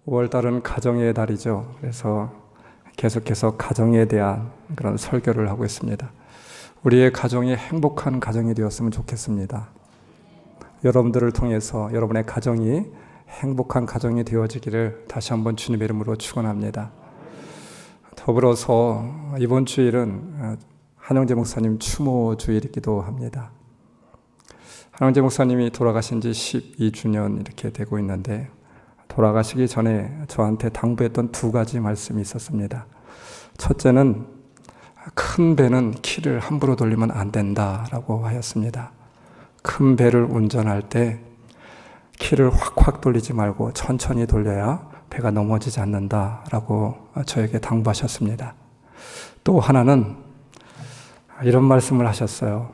5월달은 가정의 달이죠. 그래서 계속해서 가정에 대한 그런 설교를 하고 있습니다. 우리의 가정이 행복한 가정이 되었으면 좋겠습니다. 여러분들을 통해서 여러분의 가정이 행복한 가정이 되어지기를 다시 한번 주님의 이름으로 축원합니다. 더불어서 이번 주일은 한영재 목사님 추모 주일이기도 합니다. 한영재 목사님이 돌아가신 지 12주년 이렇게 되고 있는데, 돌아가시기 전에 저한테 당부했던 두 가지 말씀이 있었습니다. 첫째는 큰 배는 키를 함부로 돌리면 안 된다라고 하였습니다. 큰 배를 운전할 때 키를 확확 돌리지 말고 천천히 돌려야 배가 넘어지지 않는다라고 저에게 당부하셨습니다. 또 하나는 이런 말씀을 하셨어요.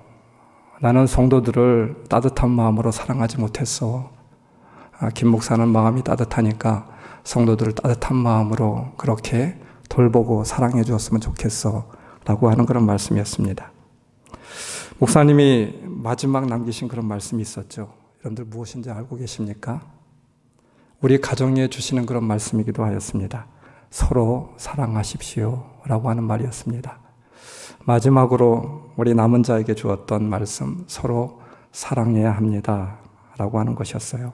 나는 성도들을 따뜻한 마음으로 사랑하지 못했어. 김 목사는 마음이 따뜻하니까 성도들을 따뜻한 마음으로 그렇게 돌보고 사랑해 주었으면 좋겠어 라고 하는 그런 말씀이었습니다. 목사님이 마지막 남기신 그런 말씀이 있었죠. 여러분들 무엇인지 알고 계십니까? 우리 가정에 주시는 그런 말씀이기도 하였습니다. 서로 사랑하십시오 라고 하는 말이었습니다. 마지막으로 우리 남은 자에게 주었던 말씀, 서로 사랑해야 합니다 라고 하는 것이었어요.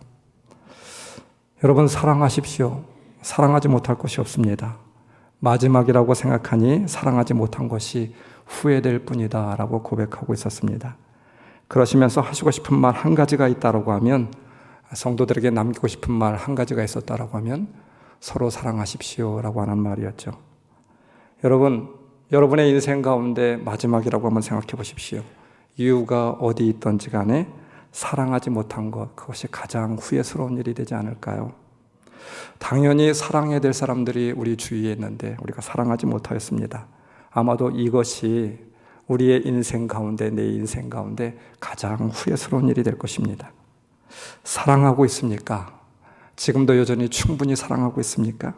여러분, 사랑하십시오. 사랑하지 못할 것이 없습니다. 마지막이라고 생각하니 사랑하지 못한 것이 후회될 뿐이다 라고 고백하고 있었습니다. 그러시면서 하시고 싶은 말 한 가지가 있다라고 하면, 성도들에게 남기고 싶은 말 한 가지가 있었다라고 하면 서로 사랑하십시오 라고 하는 말이었죠. 여러분, 여러분의 인생 가운데 마지막이라고 한번 생각해 보십시오. 이유가 어디 있든지 간에 사랑하지 못한 것, 그것이 가장 후회스러운 일이 되지 않을까요? 당연히 사랑해야 될 사람들이 우리 주위에 있는데 우리가 사랑하지 못하였습니다. 아마도 이것이 우리의 인생 가운데, 내 인생 가운데 가장 후회스러운 일이 될 것입니다. 사랑하고 있습니까? 지금도 여전히 충분히 사랑하고 있습니까?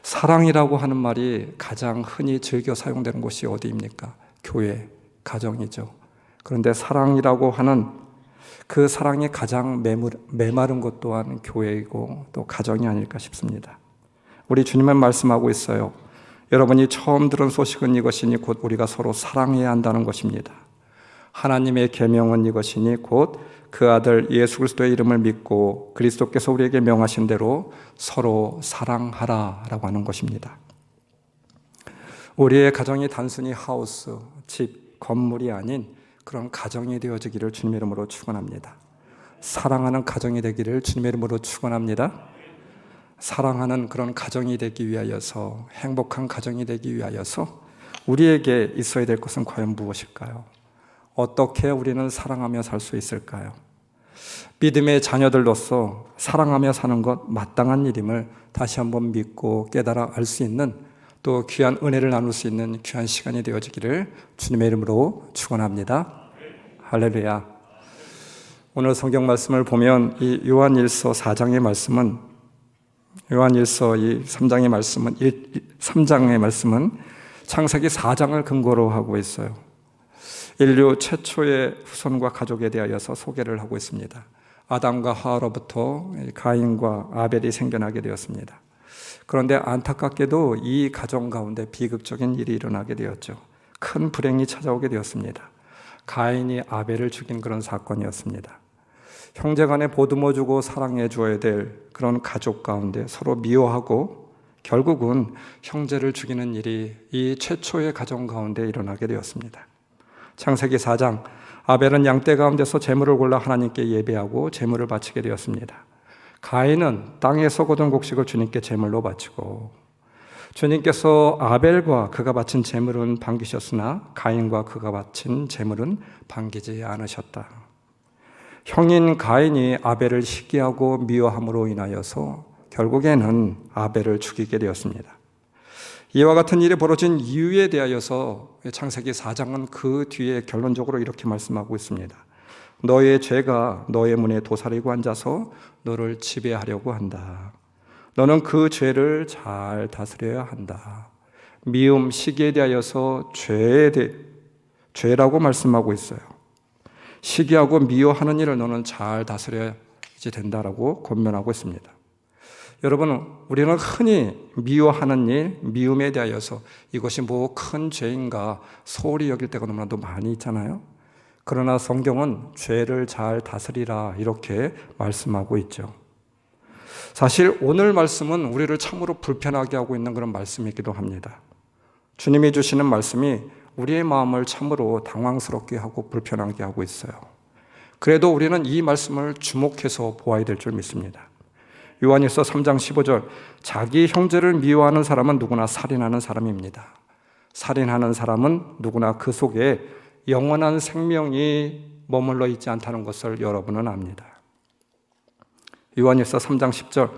사랑이라고 하는 말이 가장 흔히 즐겨 사용되는 곳이 어디입니까? 교회, 가정이죠. 그런데 사랑이라고 하는 그 사랑이 가장 메마른 것 또한 교회이고 또 가정이 아닐까 싶습니다. 우리 주님은 말씀하고 있어요. 여러분이 처음 들은 소식은 이것이니 곧 우리가 서로 사랑해야 한다는 것입니다. 하나님의 계명은 이것이니 곧 그 아들 예수 그리스도의 이름을 믿고 그리스도께서 우리에게 명하신 대로 서로 사랑하라 라고 하는 것입니다. 우리의 가정이 단순히 하우스, 집, 건물이 아닌 그런 가정이 되어지기를 주님의 이름으로 축원합니다. 사랑하는 가정이 되기를 주님의 이름으로 축원합니다. 사랑하는 그런 가정이 되기 위하여서, 행복한 가정이 되기 위하여서 우리에게 있어야 될 것은 과연 무엇일까요? 어떻게 우리는 사랑하며 살 수 있을까요? 믿음의 자녀들로서 사랑하며 사는 것 마땅한 일임을 다시 한번 믿고 깨달아 알 수 있는, 또 귀한 은혜를 나눌 수 있는 귀한 시간이 되어지기를 주님의 이름으로 축원합니다. 할렐루야. 오늘 성경 말씀을 보면 이 요한일서 4장의 말씀은, 요한일서 이 3장의 말씀은 창세기 4장을 근거로 하고 있어요. 인류 최초의 후손과 가족에 대하여서 소개를 하고 있습니다. 아담과 하와로부터 가인과 아벨이 생겨나게 되었습니다. 그런데 안타깝게도 이 가정 가운데 비극적인 일이 일어나게 되었죠. 큰 불행이 찾아오게 되었습니다. 가인이 아벨을 죽인 그런 사건이었습니다. 형제간에 보듬어 주고 사랑해 주어야 될 그런 가족 가운데 서로 미워하고 결국은 형제를 죽이는 일이 이 최초의 가정 가운데 일어나게 되었습니다. 창세기 4장, 아벨은 양떼 가운데서 제물을 골라 하나님께 예배하고 제물을 바치게 되었습니다. 가인은 땅에서 거둔 곡식을 주님께 제물로 바치고, 주님께서 아벨과 그가 바친 제물은 반기셨으나 가인과 그가 바친 제물은 반기지 않으셨다. 형인 가인이 아벨을 시기하고 미워함으로 인하여서 결국에는 아벨을 죽이게 되었습니다. 이와 같은 일이 벌어진 이유에 대하여서 창세기 4장은 그 뒤에 결론적으로 이렇게 말씀하고 있습니다. 너의 죄가 너의 문에 도사리고 앉아서 너를 지배하려고 한다. 너는 그 죄를 잘 다스려야 한다. 미움, 시기에 대하여서 죄라고 말씀하고 있어요. 시기하고 미워하는 일을 너는 잘 다스려야지 된다라고 권면하고 있습니다. 여러분, 우리는 흔히 미워하는 일, 미움에 대하여서 이것이 뭐 큰 죄인가 소홀히 여길 때가 너무나도 많이 있잖아요. 그러나 성경은 죄를 잘 다스리라 이렇게 말씀하고 있죠. 사실 오늘 말씀은 우리를 참으로 불편하게 하고 있는 그런 말씀이기도 합니다. 주님이 주시는 말씀이 우리의 마음을 참으로 당황스럽게 하고 불편하게 하고 있어요. 그래도 우리는 이 말씀을 주목해서 보아야 될 줄 믿습니다. 요한일서 3장 15절, 자기 형제를 미워하는 사람은 누구나 살인하는 사람입니다. 살인하는 사람은 누구나 그 속에 영원한 생명이 머물러 있지 않다는 것을 여러분은 압니다. 요한일서 3장 10절,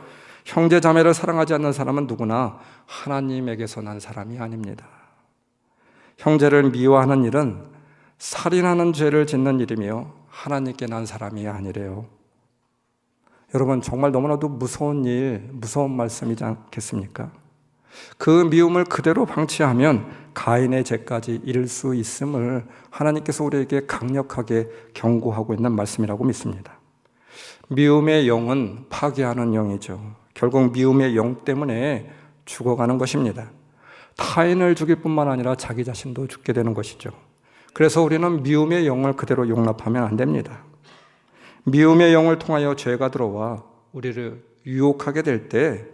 형제 자매를 사랑하지 않는 사람은 누구나 하나님에게서 난 사람이 아닙니다. 형제를 미워하는 일은 살인하는 죄를 짓는 일이며 하나님께 난 사람이 아니래요. 여러분, 정말 너무나도 무서운 일, 무서운 말씀이지 않겠습니까? 그 미움을 그대로 방치하면 가인의 죄까지 이를 수 있음을 하나님께서 우리에게 강력하게 경고하고 있는 말씀이라고 믿습니다. 미움의 영은 파괴하는 영이죠. 결국 미움의 영 때문에 죽어가는 것입니다. 타인을 죽일 뿐만 아니라 자기 자신도 죽게 되는 것이죠. 그래서 우리는 미움의 영을 그대로 용납하면 안 됩니다. 미움의 영을 통하여 죄가 들어와 우리를 유혹하게 될 때,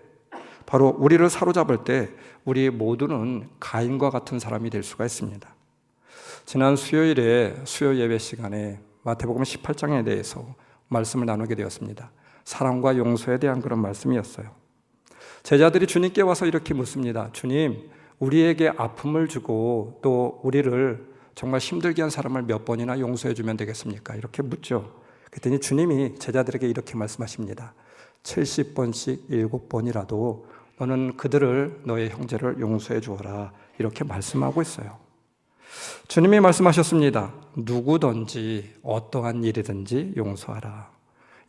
바로 우리를 사로잡을 때 우리 모두는 가인과 같은 사람이 될 수가 있습니다. 지난 수요일에 수요 예배 시간에 마태복음 18장에 대해서 말씀을 나누게 되었습니다. 사랑과 용서에 대한 그런 말씀이었어요. 제자들이 주님께 와서 이렇게 묻습니다. 주님, 우리에게 아픔을 주고 또 우리를 정말 힘들게 한 사람을 몇 번이나 용서해 주면 되겠습니까? 이렇게 묻죠. 그랬더니 주님이 제자들에게 이렇게 말씀하십니다. 70번씩 7번이라도 너는 그들을, 너의 형제를 용서해 주어라. 이렇게 말씀하고 있어요. 주님이 말씀하셨습니다. 누구든지 어떠한 일이든지 용서하라.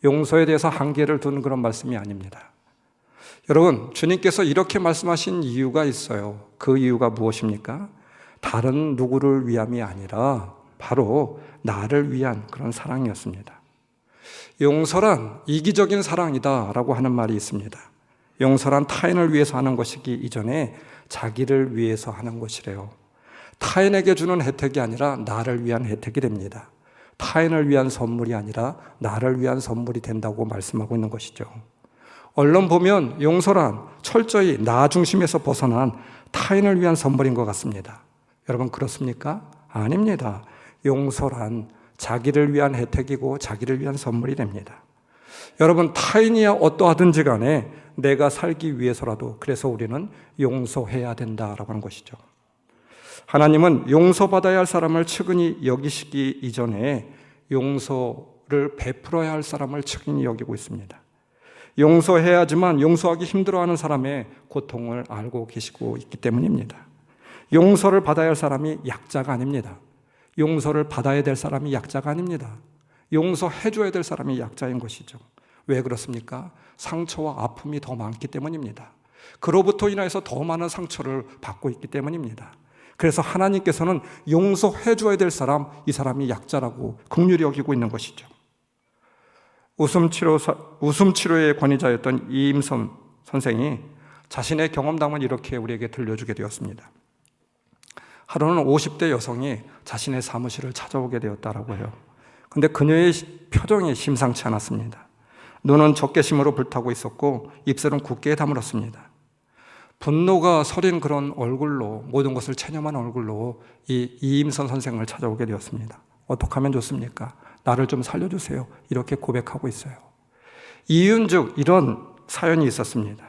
용서에 대해서 한계를 두는 그런 말씀이 아닙니다. 여러분, 주님께서 이렇게 말씀하신 이유가 있어요. 그 이유가 무엇입니까? 다른 누구를 위함이 아니라 바로 나를 위한 그런 사랑이었습니다. 용서란 이기적인 사랑이다라고 하는 말이 있습니다. 용서란 타인을 위해서 하는 것이기 이전에 자기를 위해서 하는 것이래요. 타인에게 주는 혜택이 아니라 나를 위한 혜택이 됩니다. 타인을 위한 선물이 아니라 나를 위한 선물이 된다고 말씀하고 있는 것이죠. 얼른 보면 용서란 철저히 나 중심에서 벗어난 타인을 위한 선물인 것 같습니다. 여러분, 그렇습니까? 아닙니다. 용서란 자기를 위한 혜택이고 자기를 위한 선물이 됩니다. 여러분, 타인이야 어떠하든지 간에 내가 살기 위해서라도 그래서 우리는 용서해야 된다라고 하는 것이죠. 하나님은 용서받아야 할 사람을 측은히 여기시기 이전에 용서를 베풀어야 할 사람을 측은히 여기고 있습니다. 용서해야지만 용서하기 힘들어하는 사람의 고통을 알고 계시고 있기 때문입니다. 용서를 받아야 할 사람이 약자가 아닙니다. 용서를 받아야 될 사람이 약자가 아닙니다. 용서해줘야 될 사람이 약자인 것이죠. 왜 그렇습니까? 상처와 아픔이 더 많기 때문입니다. 그로부터 인하여서 더 많은 상처를 받고 있기 때문입니다. 그래서 하나님께서는 용서해줘야 될 사람, 이 사람이 약자라고 긍휼히 여기고 있는 것이죠. 웃음치료의 권위자였던 이임선 선생이 자신의 경험담을 이렇게 우리에게 들려주게 되었습니다. 하루는 50대 여성이 자신의 사무실을 찾아오게 되었다라고 해요. 그런데 그녀의 표정이 심상치 않았습니다. 눈은 적개심으로 불타고 있었고 입술은 굳게 다물었습니다. 분노가 서린 그런 얼굴로, 모든 것을 체념한 얼굴로 이 이임선 선생을 찾아오게 되었습니다. 어떻게 하면 좋습니까? 나를 좀 살려주세요. 이렇게 고백하고 있어요. 이윤즉 이런 사연이 있었습니다.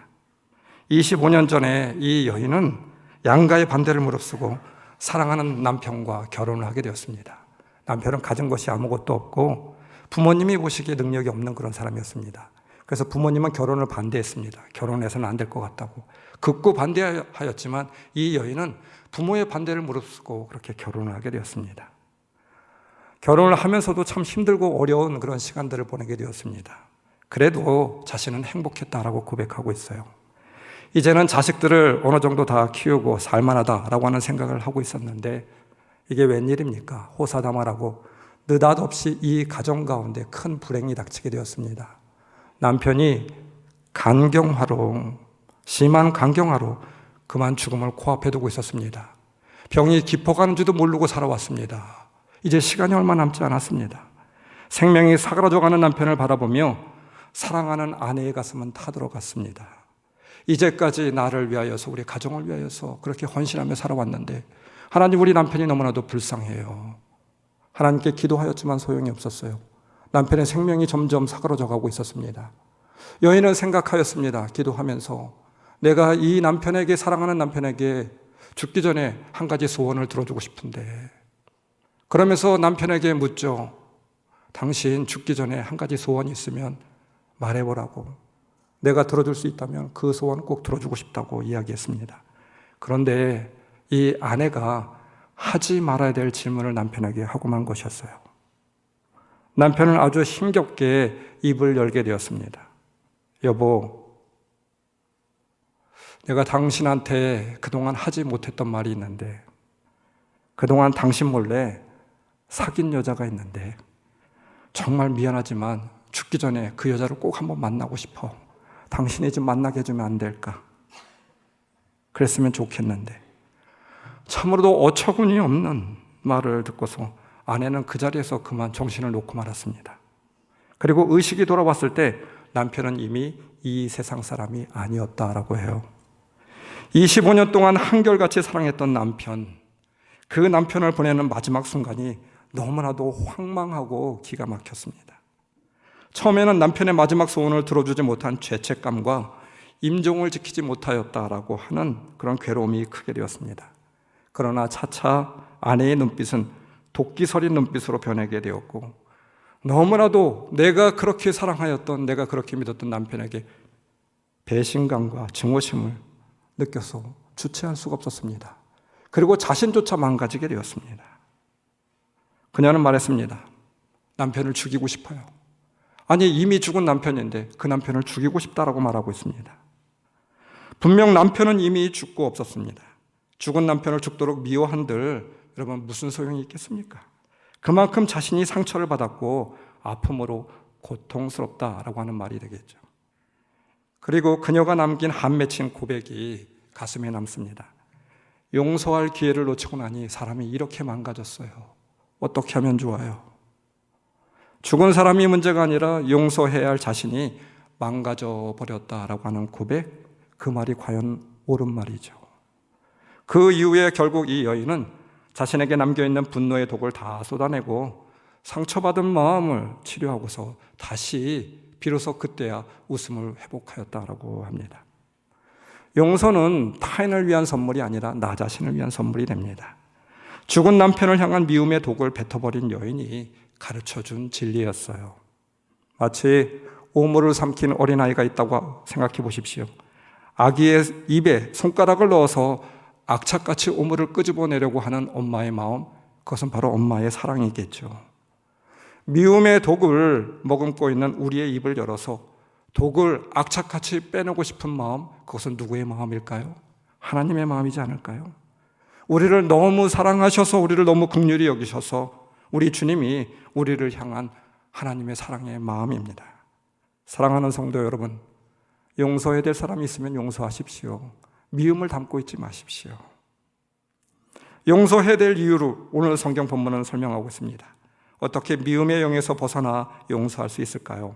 25년 전에 이 여인은 양가의 반대를 무릅쓰고 사랑하는 남편과 결혼을 하게 되었습니다. 남편은 가진 것이 아무것도 없고 부모님이 보시기에 능력이 없는 그런 사람이었습니다. 그래서 부모님은 결혼을 반대했습니다. 결혼해서는 안 될 것 같다고. 극구 반대하였지만 이 여인은 부모의 반대를 무릅쓰고 그렇게 결혼을 하게 되었습니다. 결혼을 하면서도 참 힘들고 어려운 그런 시간들을 보내게 되었습니다. 그래도 자신은 행복했다라고 고백하고 있어요. 이제는 자식들을 어느 정도 다 키우고 살만하다라고 하는 생각을 하고 있었는데 이게 웬일입니까? 호사다마라고 느닷없이 이 가정 가운데 큰 불행이 닥치게 되었습니다. 남편이 심한 간경화로 그만 죽음을 코앞에 두고 있었습니다. 병이 깊어가는지도 모르고 살아왔습니다. 이제 시간이 얼마 남지 않았습니다. 생명이 사그라져가는 남편을 바라보며 사랑하는 아내의 가슴은 타들어갔습니다. 이제까지 나를 위하여서, 우리 가정을 위하여서 그렇게 헌신하며 살아왔는데 하나님, 우리 남편이 너무나도 불쌍해요. 하나님께 기도하였지만 소용이 없었어요. 남편의 생명이 점점 사그러져 가고 있었습니다. 여인은 생각하였습니다. 기도하면서 내가 이 남편에게, 사랑하는 남편에게 죽기 전에 한 가지 소원을 들어주고 싶은데, 그러면서 남편에게 묻죠. 당신 죽기 전에 한 가지 소원이 있으면 말해보라고. 내가 들어줄 수 있다면 그 소원 꼭 들어주고 싶다고 이야기했습니다. 그런데 이 아내가 하지 말아야 될 질문을 남편에게 하고 만 것이었어요. 남편은 아주 힘겹게 입을 열게 되었습니다. 여보, 내가 당신한테 그동안 하지 못했던 말이 있는데, 그동안 당신 몰래 사귄 여자가 있는데 정말 미안하지만 죽기 전에 그 여자를 꼭 한번 만나고 싶어. 당신이 좀 만나게 해주면 안 될까? 그랬으면 좋겠는데. 참으로도 어처구니 없는 말을 듣고서 아내는 그 자리에서 그만 정신을 놓고 말았습니다. 그리고 의식이 돌아왔을 때 남편은 이미 이 세상 사람이 아니었다라고 해요. 25년 동안 한결같이 사랑했던 남편, 그 남편을 보내는 마지막 순간이 너무나도 황망하고 기가 막혔습니다. 처음에는 남편의 마지막 소원을 들어주지 못한 죄책감과 임종을 지키지 못하였다라고 하는 그런 괴로움이 크게 되었습니다. 그러나 차차 아내의 눈빛은 도끼 서린 눈빛으로 변하게 되었고, 너무나도 내가 그렇게 사랑하였던, 내가 그렇게 믿었던 남편에게 배신감과 증오심을 느껴서 주체할 수가 없었습니다. 그리고 자신조차 망가지게 되었습니다. 그녀는 말했습니다. 남편을 죽이고 싶어요. 아니, 이미 죽은 남편인데 그 남편을 죽이고 싶다라고 말하고 있습니다. 분명 남편은 이미 죽고 없었습니다. 죽은 남편을 죽도록 미워한들 여러분 무슨 소용이 있겠습니까? 그만큼 자신이 상처를 받았고 아픔으로 고통스럽다라고 하는 말이 되겠죠. 그리고 그녀가 남긴 한 맺힌 고백이 가슴에 남습니다. 용서할 기회를 놓치고 나니 사람이 이렇게 망가졌어요. 어떻게 하면 좋아요? 죽은 사람이 문제가 아니라 용서해야 할 자신이 망가져 버렸다라고 하는 고백, 그 말이 과연 옳은 말이죠. 그 이후에 결국 이 여인은 자신에게 남겨있는 분노의 독을 다 쏟아내고 상처받은 마음을 치료하고서 다시 비로소 그때야 웃음을 회복하였다라고 합니다. 용서는 타인을 위한 선물이 아니라 나 자신을 위한 선물이 됩니다. 죽은 남편을 향한 미움의 독을 뱉어버린 여인이 가르쳐준 진리였어요. 마치 오물을 삼킨 어린아이가 있다고 생각해 보십시오. 아기의 입에 손가락을 넣어서 악착같이 오물을 끄집어내려고 하는 엄마의 마음, 그것은 바로 엄마의 사랑이겠죠. 미움의 독을 머금고 있는 우리의 입을 열어서 독을 악착같이 빼내고 싶은 마음, 그것은 누구의 마음일까요? 하나님의 마음이지 않을까요? 우리를 너무 사랑하셔서, 우리를 너무 긍휼히 여기셔서 우리 주님이 우리를 향한 하나님의 사랑의 마음입니다. 사랑하는 성도 여러분, 용서해야 될 사람이 있으면 용서하십시오. 미움을 담고 있지 마십시오. 용서해야 될 이유를 오늘 성경 본문은 설명하고 있습니다. 어떻게 미움의 영에서 벗어나 용서할 수 있을까요?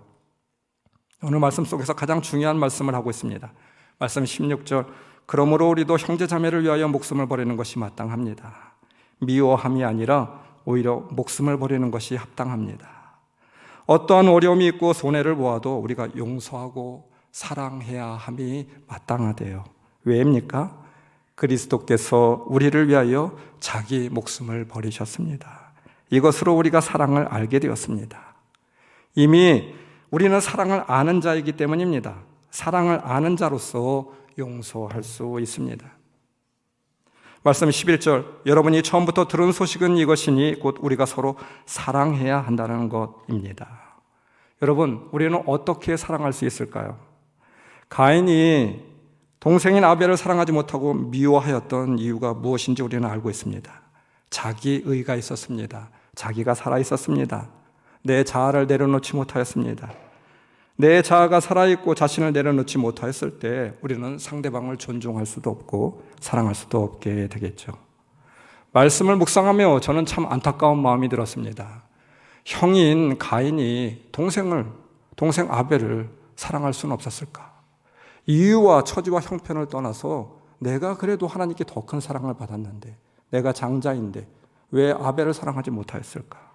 오늘 말씀 속에서 가장 중요한 말씀을 하고 있습니다. 말씀 16절, 그러므로 우리도 형제자매를 위하여 목숨을 버리는 것이 마땅합니다. 미워함이 아니라 오히려 목숨을 버리는 것이 합당합니다. 어떠한 어려움이 있고 손해를 보아도 우리가 용서하고 사랑해야 함이 마땅하대요. 왜입니까? 그리스도께서 우리를 위하여 자기 목숨을 버리셨습니다. 이것으로 우리가 사랑을 알게 되었습니다. 이미 우리는 사랑을 아는 자이기 때문입니다. 사랑을 아는 자로서 용서할 수 있습니다. 말씀 11절, 여러분이 처음부터 들은 소식은 이것이니 곧 우리가 서로 사랑해야 한다는 것입니다. 여러분, 우리는 어떻게 사랑할 수 있을까요? 가인이 동생인 아벨을 사랑하지 못하고 미워하였던 이유가 무엇인지 우리는 알고 있습니다. 자기의가 있었습니다. 자기가 살아 있었습니다. 내 자아를 내려놓지 못하였습니다. 내 자아가 살아있고 자신을 내려놓지 못하였을 때 우리는 상대방을 존중할 수도 없고 사랑할 수도 없게 되겠죠. 말씀을 묵상하며 저는 참 안타까운 마음이 들었습니다. 형인 가인이 동생 아벨을 사랑할 수는 없었을까? 이유와 처지와 형편을 떠나서 내가 그래도 하나님께 더 큰 사랑을 받았는데, 내가 장자인데 왜 아벨을 사랑하지 못하였을까?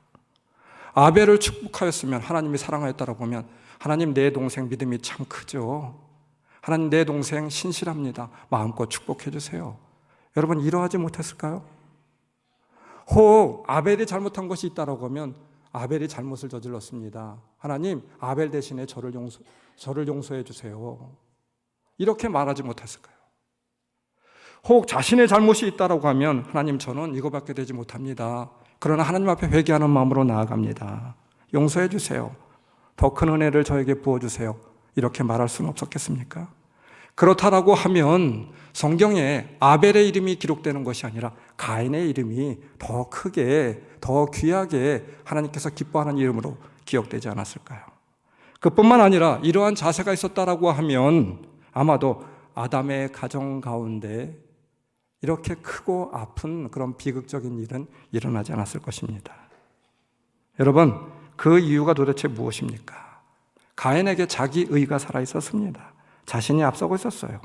아벨을 축복하였으면, 하나님이 사랑하였다라고 하면, 하나님 내 동생 믿음이 참 크죠. 하나님 내 동생 신실합니다. 마음껏 축복해 주세요. 여러분, 이러하지 못했을까요? 혹 아벨이 잘못한 것이 있다라고 하면 아벨이 잘못을 저질렀습니다. 하나님, 아벨 대신에 저를 용서해 주세요. 이렇게 말하지 못했을까요? 혹 자신의 잘못이 있다라고 하면, 하나님 저는 이거밖에 되지 못합니다. 그러나 하나님 앞에 회개하는 마음으로 나아갑니다. 용서해 주세요. 더 큰 은혜를 저에게 부어주세요. 이렇게 말할 수는 없었겠습니까? 그렇다라고 하면 성경에 아벨의 이름이 기록되는 것이 아니라 가인의 이름이 더 크게, 더 귀하게 하나님께서 기뻐하는 이름으로 기억되지 않았을까요? 그뿐만 아니라 이러한 자세가 있었다라고 하면 아마도 아담의 가정 가운데 이렇게 크고 아픈 그런 비극적인 일은 일어나지 않았을 것입니다. 여러분, 그 이유가 도대체 무엇입니까? 가인에게 자기 의가 살아있었습니다. 자신이 앞서고 있었어요.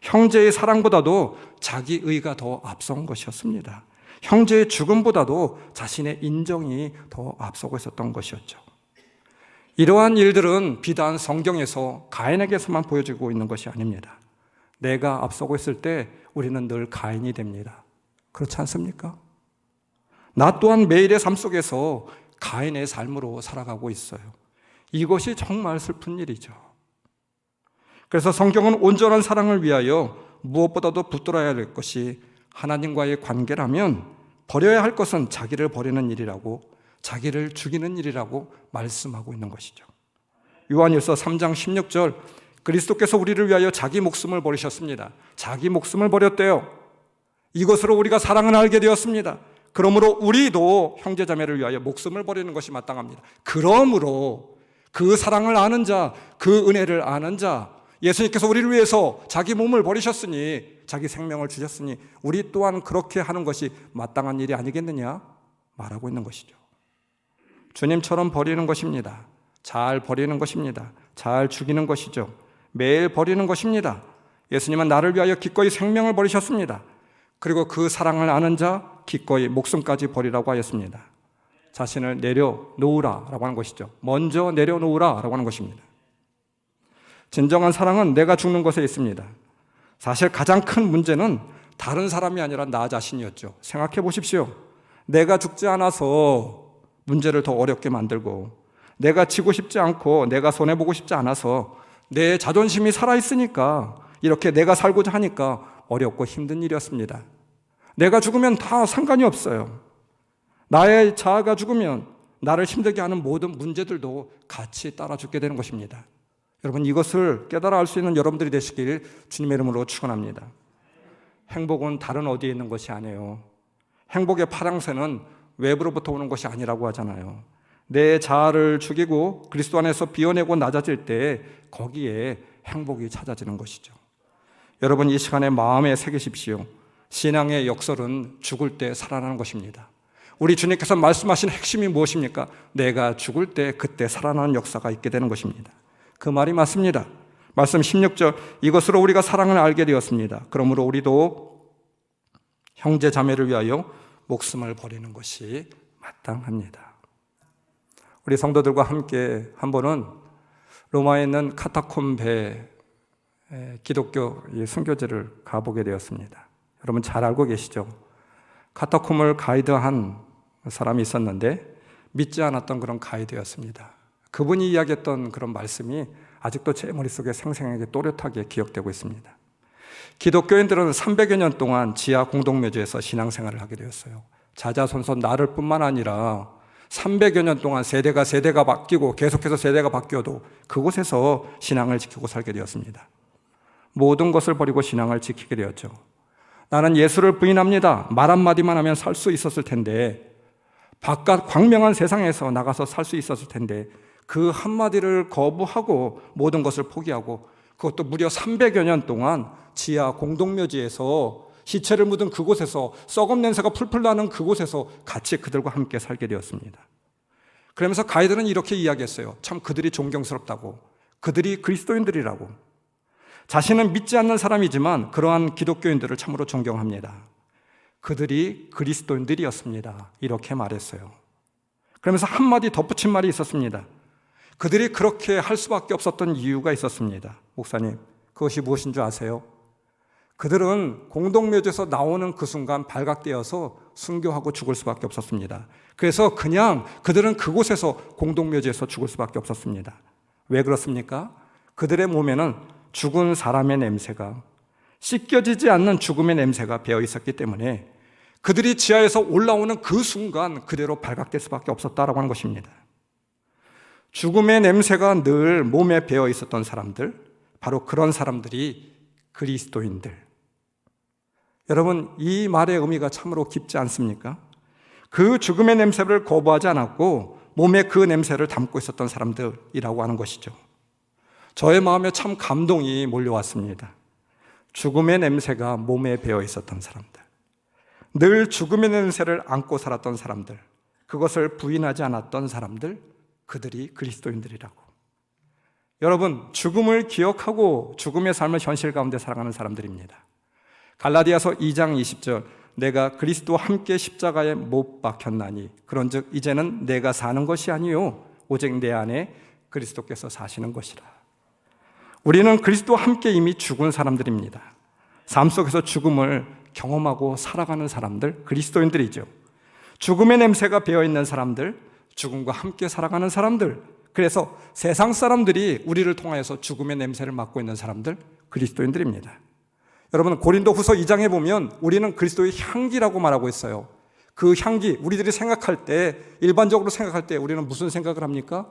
형제의 사랑보다도 자기 의가 더 앞선 것이었습니다. 형제의 죽음보다도 자신의 인정이 더 앞서고 있었던 것이었죠. 이러한 일들은 비단 성경에서 가인에게서만 보여지고 있는 것이 아닙니다. 내가 앞서고 있을 때 우리는 늘 가인이 됩니다. 그렇지 않습니까? 나 또한 매일의 삶 속에서 가인의 삶으로 살아가고 있어요. 이것이 정말 슬픈 일이죠. 그래서 성경은 온전한 사랑을 위하여 무엇보다도 붙들어야 할 것이 하나님과의 관계라면 버려야 할 것은 자기를 버리는 일이라고, 자기를 죽이는 일이라고 말씀하고 있는 것이죠. 요한일서 3장 16절, 그리스도께서 우리를 위하여 자기 목숨을 버리셨습니다. 자기 목숨을 버렸대요. 이것으로 우리가 사랑을 알게 되었습니다. 그러므로 우리도 형제자매를 위하여 목숨을 버리는 것이 마땅합니다. 그러므로 그 사랑을 아는 자, 그 은혜를 아는 자, 예수님께서 우리를 위해서 자기 몸을 버리셨으니, 자기 생명을 주셨으니 우리 또한 그렇게 하는 것이 마땅한 일이 아니겠느냐 말하고 있는 것이죠. 주님처럼 버리는 것입니다. 잘 버리는 것입니다. 잘 죽이는 것이죠. 매일 버리는 것입니다. 예수님은 나를 위하여 기꺼이 생명을 버리셨습니다. 그리고 그 사랑을 아는 자 기꺼이 목숨까지 버리라고 하였습니다. 자신을 내려놓으라라고 하는 것이죠. 먼저 내려놓으라라고 하는 것입니다. 진정한 사랑은 내가 죽는 것에 있습니다. 사실 가장 큰 문제는 다른 사람이 아니라 나 자신이었죠. 생각해 보십시오. 내가 죽지 않아서 문제를 더 어렵게 만들고, 내가 지고 싶지 않고 내가 손해보고 싶지 않아서 내 자존심이 살아있으니까 이렇게 내가 살고자 하니까 어렵고 힘든 일이었습니다. 내가 죽으면 다 상관이 없어요. 나의 자아가 죽으면 나를 힘들게 하는 모든 문제들도 같이 따라 죽게 되는 것입니다. 여러분, 이것을 깨달아 알 수 있는 여러분들이 되시길 주님의 이름으로 축원합니다. 행복은 다른 어디에 있는 것이 아니에요. 행복의 파랑새는 외부로부터 오는 것이 아니라고 하잖아요. 내 자아를 죽이고 그리스도 안에서 비워내고 낮아질 때 거기에 행복이 찾아지는 것이죠. 여러분, 이 시간에 마음에 새기십시오. 신앙의 역설은 죽을 때 살아나는 것입니다. 우리 주님께서 말씀하신 핵심이 무엇입니까? 내가 죽을 때 그때 살아나는 역사가 있게 되는 것입니다. 그 말이 맞습니다. 말씀 16절, 이것으로 우리가 사랑을 알게 되었습니다. 그러므로 우리도 형제 자매를 위하여 목숨을 버리는 것이 마땅합니다. 우리 성도들과 함께 한 번은 로마에 있는 카타콤베 기독교 순교지를 가보게 되었습니다. 여러분 잘 알고 계시죠? 카타콤을 가이드한 사람이 있었는데 믿지 않았던 그런 가이드였습니다. 그분이 이야기했던 그런 말씀이 아직도 제 머릿속에 생생하게 또렷하게 기억되고 있습니다. 기독교인들은 300여 년 동안 지하 공동묘지에서 신앙생활을 하게 되었어요. 자자손손 나를 뿐만 아니라 300여 년 동안 세대가 바뀌고 계속해서 세대가 바뀌어도 그곳에서 신앙을 지키고 살게 되었습니다. 모든 것을 버리고 신앙을 지키게 되었죠. 나는 예수를 부인합니다. 말 한마디만 하면 살 수 있었을 텐데, 바깥 광명한 세상에서 나가서 살 수 있었을 텐데, 그 한마디를 거부하고 모든 것을 포기하고 그것도 무려 300여 년 동안 지하 공동묘지에서 시체를 묻은 그곳에서 썩은 냄새가 풀풀 나는 그곳에서 같이 그들과 함께 살게 되었습니다. 그러면서 가이드는 이렇게 이야기했어요. 참 그들이 존경스럽다고. 그들이 그리스도인들이라고. 자신은 믿지 않는 사람이지만 그러한 기독교인들을 참으로 존경합니다. 그들이 그리스도인들이었습니다. 이렇게 말했어요. 그러면서 한마디 덧붙인 말이 있었습니다. 그들이 그렇게 할 수밖에 없었던 이유가 있었습니다. 목사님, 그것이 무엇인 줄 아세요? 그들은 공동묘지에서 나오는 그 순간 발각되어서 순교하고 죽을 수밖에 없었습니다. 그래서 그냥 그들은 그곳에서 공동묘지에서 죽을 수밖에 없었습니다. 왜 그렇습니까? 그들의 몸에는 죽은 사람의 냄새가, 씻겨지지 않는 죽음의 냄새가 배어 있었기 때문에 그들이 지하에서 올라오는 그 순간 그대로 발각될 수밖에 없었다라고 하는 것입니다. 죽음의 냄새가 늘 몸에 배어 있었던 사람들, 바로 그런 사람들이 그리스도인들. 여러분, 이 말의 의미가 참으로 깊지 않습니까? 그 죽음의 냄새를 거부하지 않았고 몸에 그 냄새를 담고 있었던 사람들이라고 하는 것이죠. 저의 마음에 참 감동이 몰려왔습니다. 죽음의 냄새가 몸에 배어 있었던 사람들, 늘 죽음의 냄새를 안고 살았던 사람들, 그것을 부인하지 않았던 사람들, 그들이 그리스도인들이라고. 여러분, 죽음을 기억하고 죽음의 삶을 현실 가운데 살아가는 사람들입니다. 갈라디아서 2장 20절, 내가 그리스도와 함께 십자가에 못 박혔나니 그런즉 이제는 내가 사는 것이 아니요 오직 내 안에 그리스도께서 사시는 것이라. 우리는 그리스도와 함께 이미 죽은 사람들입니다. 삶 속에서 죽음을 경험하고 살아가는 사람들, 그리스도인들이죠. 죽음의 냄새가 배어있는 사람들, 죽음과 함께 살아가는 사람들, 그래서 세상 사람들이 우리를 통하여서 죽음의 냄새를 맡고 있는 사람들, 그리스도인들입니다. 여러분, 고린도후서 2장에 보면 우리는 그리스도의 향기라고 말하고 있어요. 그 향기, 우리들이 생각할 때, 일반적으로 생각할 때 우리는 무슨 생각을 합니까?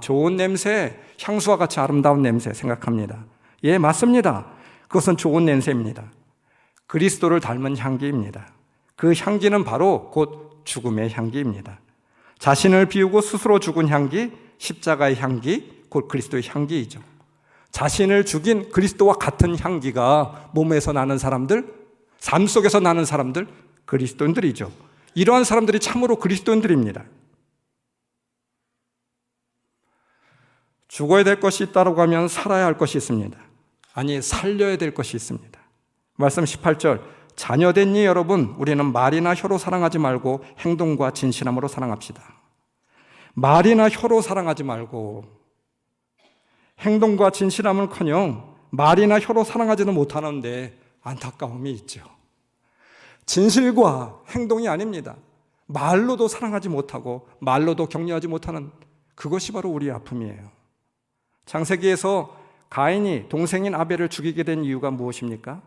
좋은 냄새, 향수와 같이 아름다운 냄새 생각합니다. 예, 맞습니다. 그것은 좋은 냄새입니다. 그리스도를 닮은 향기입니다. 그 향기는 바로 곧 죽음의 향기입니다. 자신을 비우고 스스로 죽은 향기, 십자가의 향기, 곧 그리스도의 향기이죠. 자신을 죽인 그리스도와 같은 향기가 몸에서 나는 사람들, 삶 속에서 나는 사람들, 그리스도인들이죠. 이러한 사람들이 참으로 그리스도인들입니다. 죽어야 될 것이 있다고 하면 살아야 할 것이 있습니다. 아니, 살려야 될 것이 있습니다. 말씀 18절, 자녀됐니 여러분, 우리는 말이나 혀로 사랑하지 말고 행동과 진실함으로 사랑합시다. 말이나 혀로 사랑하지 말고 행동과 진실함은커녕 말이나 혀로 사랑하지도 못하는데 안타까움이 있죠. 진실과 행동이 아닙니다. 말로도 사랑하지 못하고 말로도 격려하지 못하는 그것이 바로 우리의 아픔이에요. 창세기에서 가인이 동생인 아벨을 죽이게 된 이유가 무엇입니까?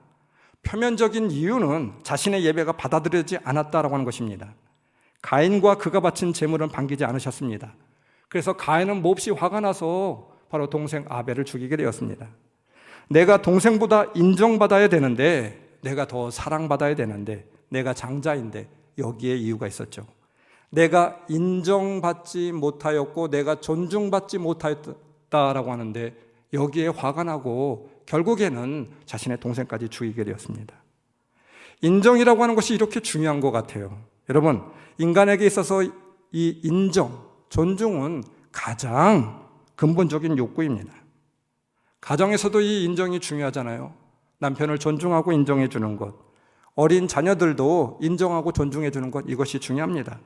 표면적인 이유는 자신의 예배가 받아들여지지 않았다라고 하는 것입니다. 가인과 그가 바친 제물은 반기지 않으셨습니다. 그래서 가인은 몹시 화가 나서 바로 동생 아벨을 죽이게 되었습니다. 내가 동생보다 인정받아야 되는데, 내가 더 사랑받아야 되는데, 내가 장자인데, 여기에 이유가 있었죠. 내가 인정받지 못하였고 내가 존중받지 못하였다라고 하는데 여기에 화가 나고 결국에는 자신의 동생까지 죽이게 되었습니다. 인정이라고 하는 것이 이렇게 중요한 것 같아요. 여러분, 인간에게 있어서 이 인정, 존중은 가장 근본적인 욕구입니다. 가정에서도 이 인정이 중요하잖아요. 남편을 존중하고 인정해 주는 것, 어린 자녀들도 인정하고 존중해 주는 것, 이것이 중요합니다.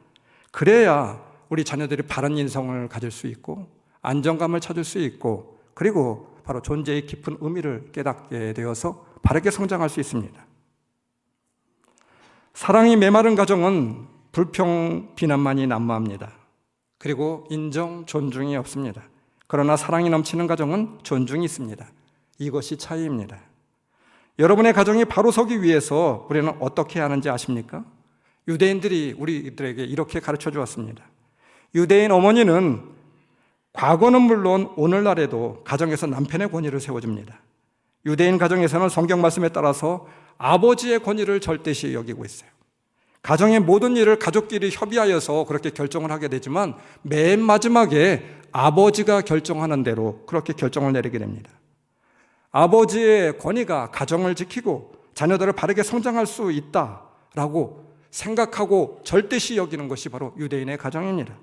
그래야 우리 자녀들이 바른 인성을 가질 수 있고 안정감을 찾을 수 있고, 그리고 바로 존재의 깊은 의미를 깨닫게 되어서 바르게 성장할 수 있습니다. 사랑이 메마른 가정은 불평, 비난만이 난무합니다. 그리고 인정, 존중이 없습니다. 그러나 사랑이 넘치는 가정은 존중이 있습니다. 이것이 차이입니다. 여러분의 가정이 바로 서기 위해서 우리는 어떻게 해야 하는지 아십니까? 유대인들이 우리들에게 이렇게 가르쳐 주었습니다. 유대인 어머니는 과거는 물론 오늘날에도 가정에서 남편의 권위를 세워줍니다. 유대인 가정에서는 성경 말씀에 따라서 아버지의 권위를 절대시 여기고 있어요. 가정의 모든 일을 가족끼리 협의하여서 그렇게 결정을 하게 되지만 맨 마지막에 아버지가 결정하는 대로 그렇게 결정을 내리게 됩니다. 아버지의 권위가 가정을 지키고 자녀들을 바르게 성장할 수 있다라고 생각하고 절대시 여기는 것이 바로 유대인의 가정입니다.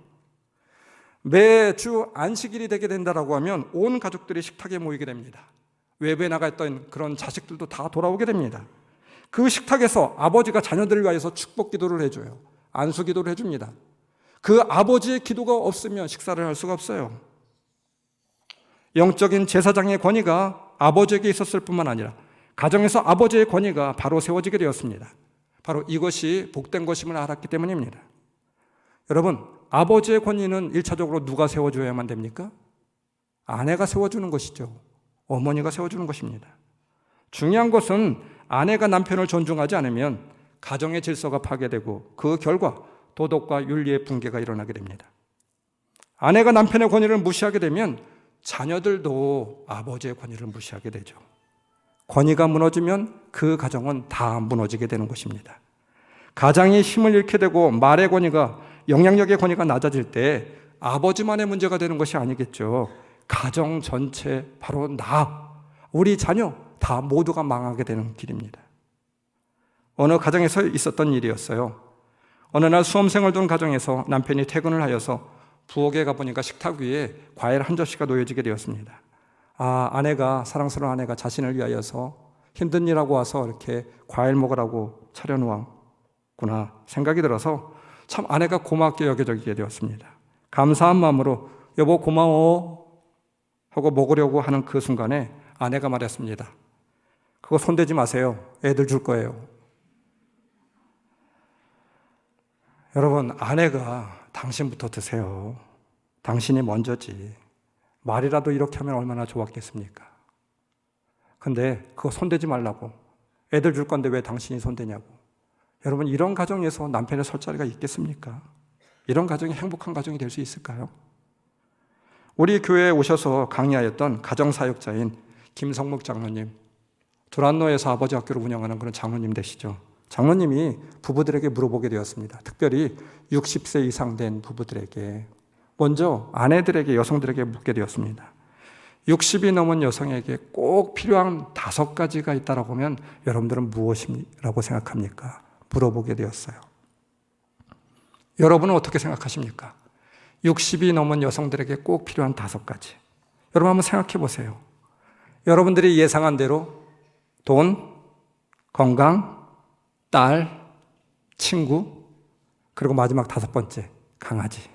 매주 안식일이 되게 된다라고 하면 온 가족들이 식탁에 모이게 됩니다. 외부에 나가 있던 그런 자식들도 다 돌아오게 됩니다. 그 식탁에서 아버지가 자녀들을 위하여서 축복 기도를 해줘요. 안수 기도를 해줍니다. 그 아버지의 기도가 없으면 식사를 할 수가 없어요. 영적인 제사장의 권위가 아버지에게 있었을 뿐만 아니라 가정에서 아버지의 권위가 바로 세워지게 되었습니다. 바로 이것이 복된 것임을 알았기 때문입니다. 여러분, 아버지의 권위는 1차적으로 누가 세워줘야만 됩니까? 아내가 세워주는 것이죠. 어머니가 세워주는 것입니다. 중요한 것은 아내가 남편을 존중하지 않으면 가정의 질서가 파괴되고 그 결과 도덕과 윤리의 붕괴가 일어나게 됩니다. 아내가 남편의 권위를 무시하게 되면 자녀들도 아버지의 권위를 무시하게 되죠. 권위가 무너지면 그 가정은 다 무너지게 되는 것입니다. 가장이 힘을 잃게 되고 말의 권위가, 영향력의 권위가 낮아질 때 아버지만의 문제가 되는 것이 아니겠죠. 가정 전체, 바로 우리 자녀 다 모두가 망하게 되는 길입니다. 어느 가정에서 있었던 일이었어요. 어느 날 수험생을 둔 가정에서 남편이 퇴근을 하여서 부엌에 가보니까 식탁 위에 과일 한 접시가 놓여지게 되었습니다. 아내가, 사랑스러운 아내가 자신을 위하여서 힘든 일하고 와서 이렇게 과일 먹으라고 차려놓았구나 생각이 들어서 참 아내가 고맙게 여겨지게 되었습니다. 감사한 마음으로 여보 고마워 하고 먹으려고 하는 그 순간에 아내가 말했습니다. 그거 손대지 마세요. 애들 줄 거예요. 여러분, 아내가 당신부터 드세요. 당신이 먼저지. 말이라도 이렇게 하면 얼마나 좋았겠습니까? 근데 그거 손대지 말라고. 애들 줄 건데 왜 당신이 손대냐고. 여러분, 이런 가정에서 남편의 설 자리가 있겠습니까? 이런 가정이 행복한 가정이 될 수 있을까요? 우리 교회에 오셔서 강의하였던 가정사역자인 김성묵 장로님, 두란노에서 아버지 학교를 운영하는 그런 장로님 되시죠. 장로님이 부부들에게 물어보게 되었습니다. 특별히 60세 이상 된 부부들에게, 먼저 아내들에게, 여성들에게 묻게 되었습니다. 60이 넘은 여성에게 꼭 필요한 5가지가 있다라고 하면 여러분들은 무엇이라고 생각합니까? 물어보게 되었어요. 여러분은 어떻게 생각하십니까? 60이 넘은 여성들에게 꼭 필요한 5가지. 여러분 한번 생각해 보세요. 여러분들이 예상한 대로 돈, 건강, 딸, 친구, 그리고 마지막 5번째, 강아지.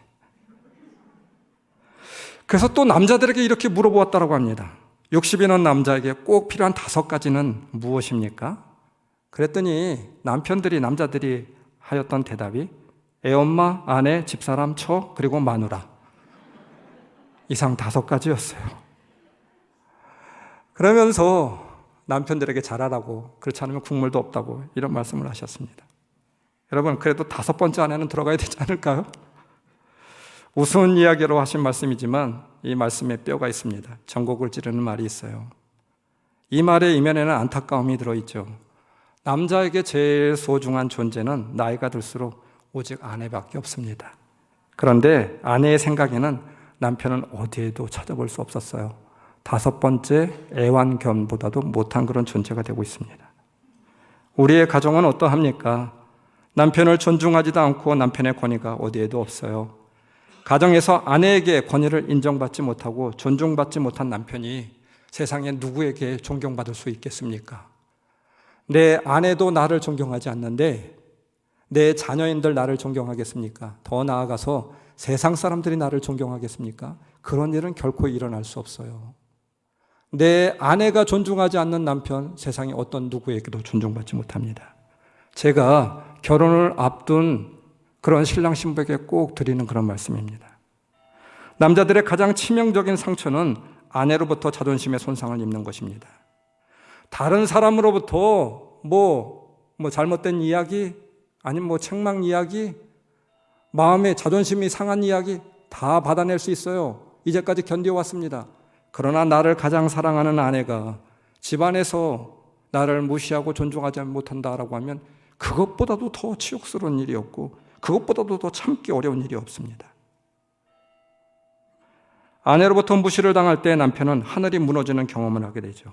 그래서 또 남자들에게 이렇게 물어보았다고 합니다. 60이 넘은 남자에게 꼭 필요한 5가지는 무엇입니까? 그랬더니 남자들이 하였던 대답이 애엄마, 아내, 집사람, 처, 그리고 마누라. 이상 5가지였어요. 그러면서 남편들에게 잘하라고, 그렇지 않으면 국물도 없다고 이런 말씀을 하셨습니다. 여러분, 그래도 5번째 안에는 들어가야 되지 않을까요? 우스운 이야기로 하신 말씀이지만 이 말씀에 뼈가 있습니다. 전곡을 찌르는 말이 있어요. 이 말의 이면에는 안타까움이 들어있죠. 남자에게 제일 소중한 존재는 나이가 들수록 오직 아내밖에 없습니다. 그런데 아내의 생각에는 남편은 어디에도 찾아볼 수 없었어요. 5번째 애완견보다도 못한 그런 존재가 되고 있습니다. 우리의 가정은 어떠합니까? 남편을 존중하지도 않고 남편의 권위가 어디에도 없어요. 가정에서 아내에게 권위를 인정받지 못하고 존중받지 못한 남편이 세상에 누구에게 존경받을 수 있겠습니까? 내 아내도 나를 존경하지 않는데 내 자녀인들 나를 존경하겠습니까? 더 나아가서 세상 사람들이 나를 존경하겠습니까? 그런 일은 결코 일어날 수 없어요. 내 아내가 존중하지 않는 남편, 세상에 어떤 누구에게도 존중받지 못합니다. 제가 결혼을 앞둔 그런 신랑 신부에게 꼭 드리는 그런 말씀입니다. 남자들의 가장 치명적인 상처는 아내로부터 자존심의 손상을 입는 것입니다. 다른 사람으로부터 잘못된 이야기, 아니면 책망 이야기, 마음의 자존심이 상한 이야기 다 받아낼 수 있어요. 이제까지 견뎌왔습니다. 그러나 나를 가장 사랑하는 아내가 집안에서 나를 무시하고 존중하지 못한다라고 하면 그것보다도 더 치욕스러운 일이 없고 그것보다도 더 참기 어려운 일이 없습니다. 아내로부터 무시를 당할 때 남편은 하늘이 무너지는 경험을 하게 되죠.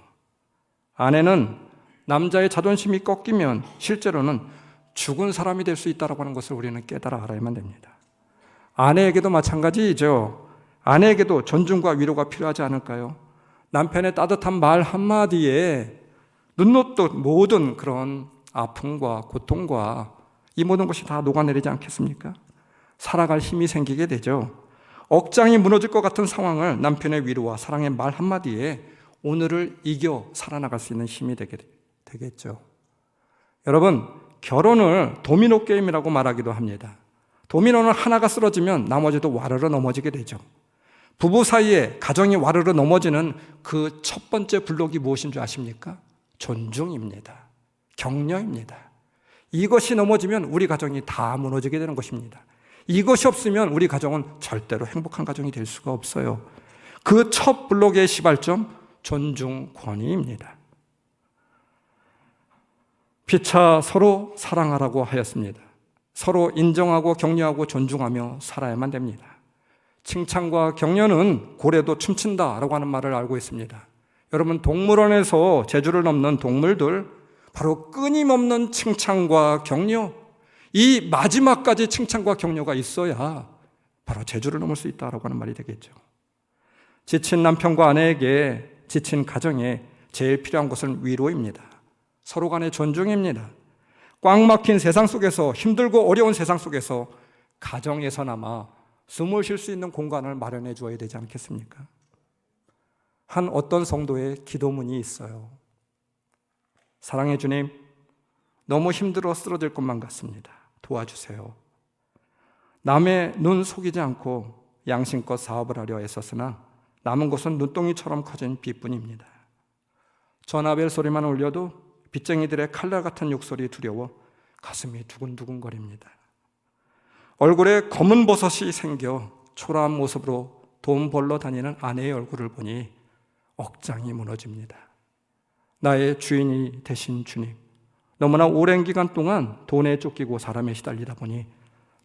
아내는 남자의 자존심이 꺾이면 실제로는 죽은 사람이 될 수 있다고 하는 것을 우리는 깨달아 알아야만 됩니다. 아내에게도 마찬가지이죠. 아내에게도 존중과 위로가 필요하지 않을까요? 남편의 따뜻한 말 한마디에 눈 놓듯 모든 그런 아픔과 고통과 이 모든 것이 다 녹아내리지 않겠습니까? 살아갈 힘이 생기게 되죠. 억장이 무너질 것 같은 상황을 남편의 위로와 사랑의 말 한마디에 오늘을 이겨 살아나갈 수 있는 힘이 되겠죠. 여러분, 결혼을 도미노 게임이라고 말하기도 합니다. 도미노는 하나가 쓰러지면 나머지도 와르르 넘어지게 되죠. 부부 사이에 가정이 와르르 넘어지는 그 첫 번째 블록이 무엇인 줄 아십니까? 존중입니다. 격려입니다. 이것이 넘어지면 우리 가정이 다 무너지게 되는 것입니다. 이것이 없으면 우리 가정은 절대로 행복한 가정이 될 수가 없어요. 그 첫 블록의 시발점, 존중, 권위입니다. 피차 서로 사랑하라고 하였습니다. 서로 인정하고 격려하고 존중하며 살아야만 됩니다. 칭찬과 격려는 고래도 춤춘다라고 하는 말을 알고 있습니다. 여러분, 동물원에서 제주를 넘는 동물들, 바로 끊임없는 칭찬과 격려, 이 마지막까지 칭찬과 격려가 있어야 바로 제주를 넘을 수 있다라고 하는 말이 되겠죠. 지친 남편과 아내에게, 지친 가정에 제일 필요한 것은 위로입니다. 서로 간의 존중입니다. 꽉 막힌 세상 속에서, 힘들고 어려운 세상 속에서 가정에서나마 숨을 쉴 수 있는 공간을 마련해 주어야 되지 않겠습니까? 한 어떤 성도의 기도문이 있어요. 사랑의 주님, 너무 힘들어 쓰러질 것만 같습니다. 도와주세요. 남의 눈 속이지 않고 양심껏 사업을 하려 애썼으나 남은 것은 눈덩이처럼 커진 빚뿐입니다. 전화벨 소리만 울려도 빚쟁이들의 칼날 같은 욕설이 두려워 가슴이 두근두근거립니다. 얼굴에 검은 버섯이 생겨 초라한 모습으로 돈 벌러 다니는 아내의 얼굴을 보니 억장이 무너집니다. 나의 주인이 되신 주님, 너무나 오랜 기간 동안 돈에 쫓기고 사람에 시달리다 보니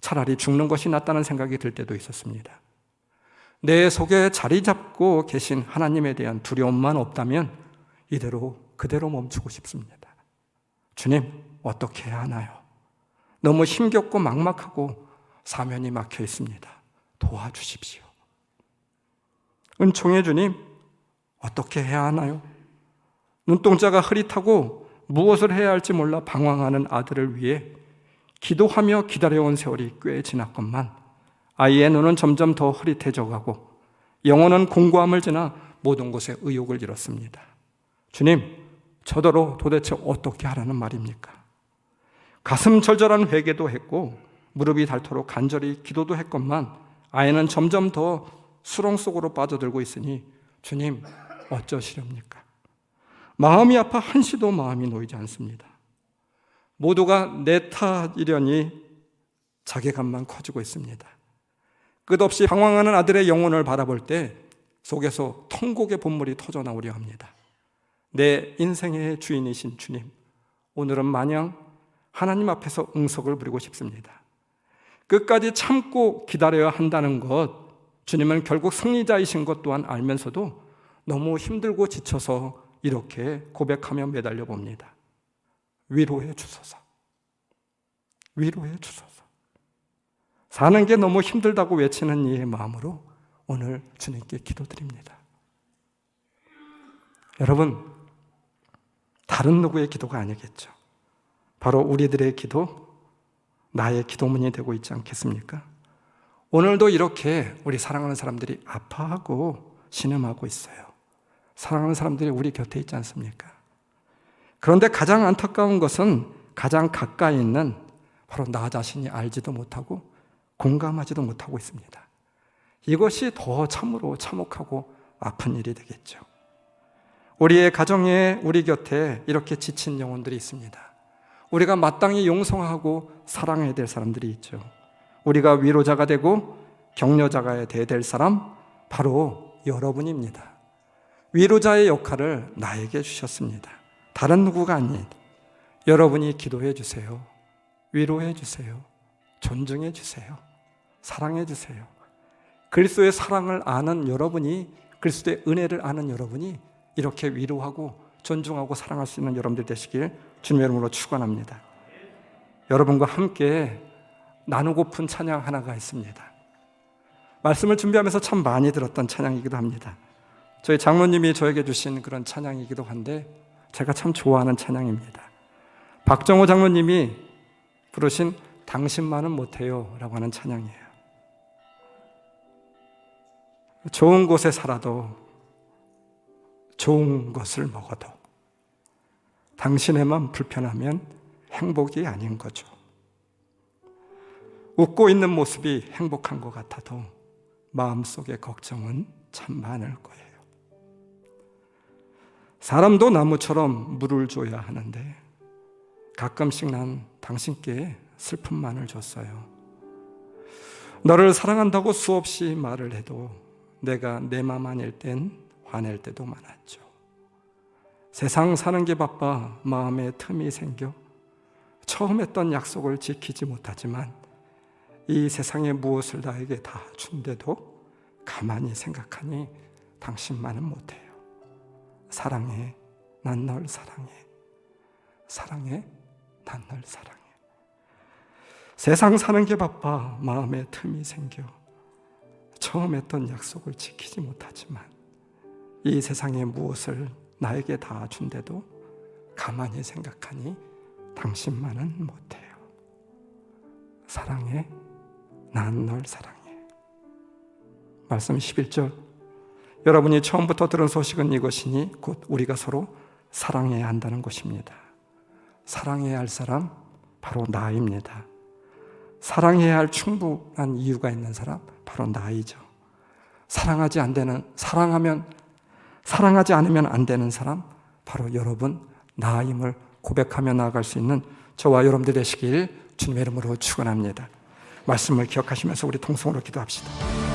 차라리 죽는 것이 낫다는 생각이 들 때도 있었습니다. 내 속에 자리 잡고 계신 하나님에 대한 두려움만 없다면 이대로 그대로 멈추고 싶습니다. 주님, 어떻게 해야 하나요? 너무 힘겹고 막막하고 사면이 막혀 있습니다. 도와주십시오. 은총의 주님, 어떻게 해야 하나요? 눈동자가 흐릿하고 무엇을 해야 할지 몰라 방황하는 아들을 위해 기도하며 기다려온 세월이 꽤 지났건만 아이의 눈은 점점 더 흐릿해져 가고 영혼은 공고함을 지나 모든 것에 의욕을 잃었습니다. 주님, 저더러 도대체 어떻게 하라는 말입니까? 가슴 절절한 회개도 했고 무릎이 닳도록 간절히 기도도 했건만 아이는 점점 더 수렁 속으로 빠져들고 있으니 주님, 어쩌시렵니까? 마음이 아파 한시도 마음이 놓이지 않습니다. 모두가 내 탓이려니 자괴감만 커지고 있습니다. 끝없이 방황하는 아들의 영혼을 바라볼 때 속에서 통곡의 본물이 터져나오려 합니다. 내 인생의 주인이신 주님, 오늘은 마냥 하나님 앞에서 응석을 부리고 싶습니다. 끝까지 참고 기다려야 한다는 것, 주님은 결국 승리자이신 것 또한 알면서도 너무 힘들고 지쳐서 이렇게 고백하며 매달려 봅니다. 위로해 주소서. 위로해 주소서. 사는 게 너무 힘들다고 외치는 이의 마음으로 오늘 주님께 기도드립니다. 여러분, 다른 누구의 기도가 아니겠죠. 바로 우리들의 기도, 나의 기도문이 되고 있지 않겠습니까? 오늘도 이렇게 우리 사랑하는 사람들이 아파하고 신음하고 있어요. 사랑하는 사람들이 우리 곁에 있지 않습니까? 그런데 가장 안타까운 것은 가장 가까이 있는 바로 나 자신이 알지도 못하고 공감하지도 못하고 있습니다. 이것이 더 참으로 참혹하고 아픈 일이 되겠죠. 우리의 가정에, 우리 곁에 이렇게 지친 영혼들이 있습니다. 우리가 마땅히 용서하고 사랑해야 될 사람들이 있죠. 우리가 위로자가 되고 격려자가 돼야 될 사람, 바로 여러분입니다. 위로자의 역할을 나에게 주셨습니다. 다른 누구가 아닌 여러분이 기도해 주세요. 위로해 주세요. 존중해 주세요. 사랑해 주세요. 그리스도의 사랑을 아는 여러분이, 그리스도의 은혜를 아는 여러분이 이렇게 위로하고 존중하고 사랑할 수 있는 여러분들 되시길 주님의 이름으로 축원합니다. 여러분과 함께 나누고픈 찬양 하나가 있습니다. 말씀을 준비하면서 참 많이 들었던 찬양이기도 합니다. 저희 장로님이 저에게 주신 그런 찬양이기도 한데 제가 참 좋아하는 찬양입니다. 박정호 장로님이 부르신 당신만은 못해요 라고 하는 찬양이에요. 좋은 곳에 살아도 좋은 것을 먹어도 당신에만 불편하면 행복이 아닌 거죠. 웃고 있는 모습이 행복한 것 같아도 마음속의 걱정은 참 많을 거예요. 사람도 나무처럼 물을 줘야 하는데 가끔씩 난 당신께 슬픔만을 줬어요. 너를 사랑한다고 수없이 말을 해도 내가 내 맘 아닐 땐 화낼 때도 많았죠. 세상 사는 게 바빠 마음에 틈이 생겨 처음 했던 약속을 지키지 못하지만 이 세상에 무엇을 나에게 다 준대도 가만히 생각하니 당신만은 못해요. 사랑해, 난 널 사랑해. 사랑해, 난 널 사랑해. 세상 사는 게 바빠 마음에 틈이 생겨 처음 했던 약속을 지키지 못하지만 이 세상에 무엇을 나에게 다 준대도 가만히 생각하니 당신만은 못해요. 사랑해, 난 널 사랑해. 말씀 11절, 여러분이 처음부터 들은 소식은 이것이니 곧 우리가 서로 사랑해야 한다는 것입니다. 사랑해야 할 사람 바로 나입니다. 사랑해야 할 충분한 이유가 있는 사람 바로 나이죠. 사랑하지 않으면 안 되는 사람 바로 여러분 나임을 고백하며 나아갈 수 있는 저와 여러분들 되시길 주님의 이름으로 축원합니다. 말씀을 기억하시면서 우리 통성으로 기도합시다.